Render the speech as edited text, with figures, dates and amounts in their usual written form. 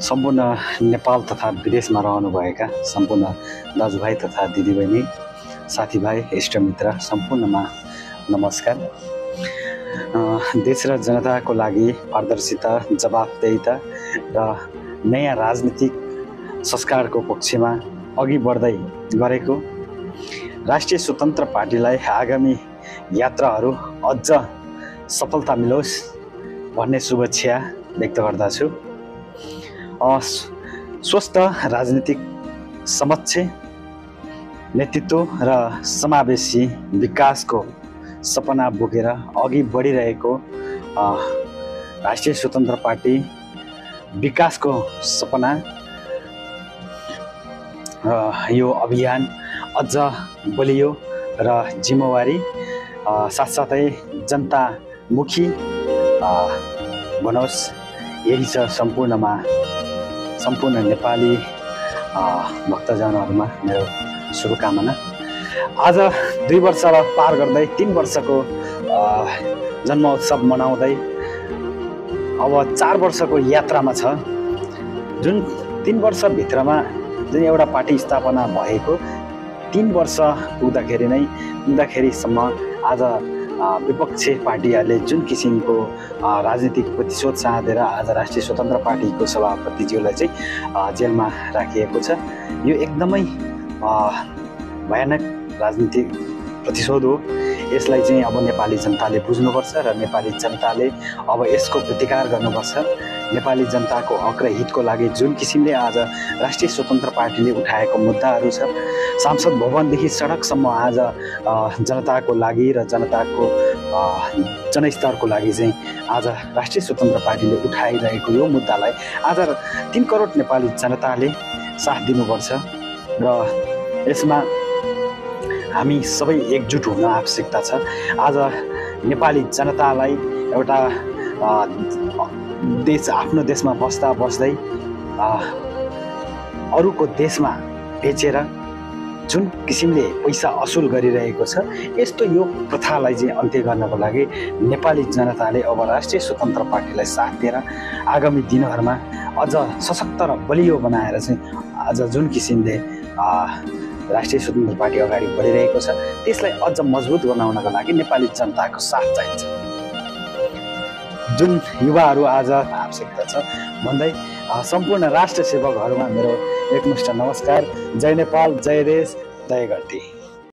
सम्पूर्ण नेपाल तथा विदेशमा रहनुभएका सम्पूर्ण दाजुभाइ तथा दिदीबहिनी साथीभाइ इष्टमित्र सम्पूर्णमा नमस्कार। देश र जनताको लागि पारदर्शिता, जवाफदेहिता र नयाँ राजनीतिक संस्कारको पक्षमा अघि बढ्दै गरेको राष्ट्रिय स्वतन्त्र पार्टीलाई आगामी यात्राहरू अझ सफलता मिलोस् भन्ने शुभेच्छा व्यक्त गर्दछु। स्वस्थ राजनीतिक समक्ष नेतृत्व र समावेशी विकासको सपना बोकेर अघि बढिरहेको राष्ट्रिय स्वतन्त्र पार्टी विकासको सपना र यो अभियान अझ बलियो र जिम्मेवारी साथसाथै जनतामुखी बनोस्, यही छ सम्पूर्ण नेपाली भक्तजनहरूमा मेरो शुभकामना। आज 2 वर्ष पार गर्दै 3 वर्षको जन्मोत्सव मनाउँदै अब 4 वर्षको यात्रामा छ। जुन 3 वर्षभित्रमा जुन एउटा पार्टी स्थापना भएको 3 वर्ष पुग्दाखेरिसम्म आज विपक्षी पार्टीहरूले जुन किसिमको राजनीतिक प्रतिशोध साँधेर आज राष्ट्रिय स्वतन्त्र पार्टीको सभापतिज्यूलाई चाहिँ जेलमा राखिएको छ। यो एकदमै भयानक राजनीतिक प्रतिशोध हो। यसलाई चाहिँ अब नेपाली जनताले बुझ्नुपर्छ र नेपाली जनताले अब यसको प्रतिकार गर्नुपर्छ। नेपाली जनताको हक र हितको लागि जुन किसिमले आज राष्ट्रिय स्वतन्त्र पार्टीले उठाएको मुद्दाहरू छ, सांसद भवनदेखि सडकसम्म आज जनताको लागि र जनताको जनस्तरको लागि चाहिँ आज राष्ट्रिय स्वतन्त्र पार्टीले उठाइरहेको यो मुद्दालाई आज 3 करोड नेपाली जनताले साथ दिनुपर्छ र यसमा हामी सबै एकजुट हुन आवश्यकता छ। आज नेपाली जनतालाई एउटा आफ्नो देशमा बस्दै अरूको देशमा बेचेर जुन किसिमले पैसा असुल गरिरहेको छ, यस्तो यो प्रथालाई चाहिँ अन्त्य गर्नको लागि नेपाली जनताले अब राष्ट्रिय स्वतन्त्र पार्टीलाई साथ दिएर आगामी दिनहरूमा अझ सशक्त र बलियो बनाएर चाहिँ आज जुन किसिमले राष्ट्रिय स्वतन्त्र पार्टी अगाडि बढिरहेको छ त्यसलाई अझ मजबुत बनाउनको लागि नेपाली जनताको साथ चाहिन्छ। जुन युवाहरू आज आवश्यकता छ भन्दै सम्पूर्ण राष्ट्र सेवकहरूमा मेरो एकमुष्ट नमस्कार। जय नेपाल, जय देश, जय गणतन्त्र।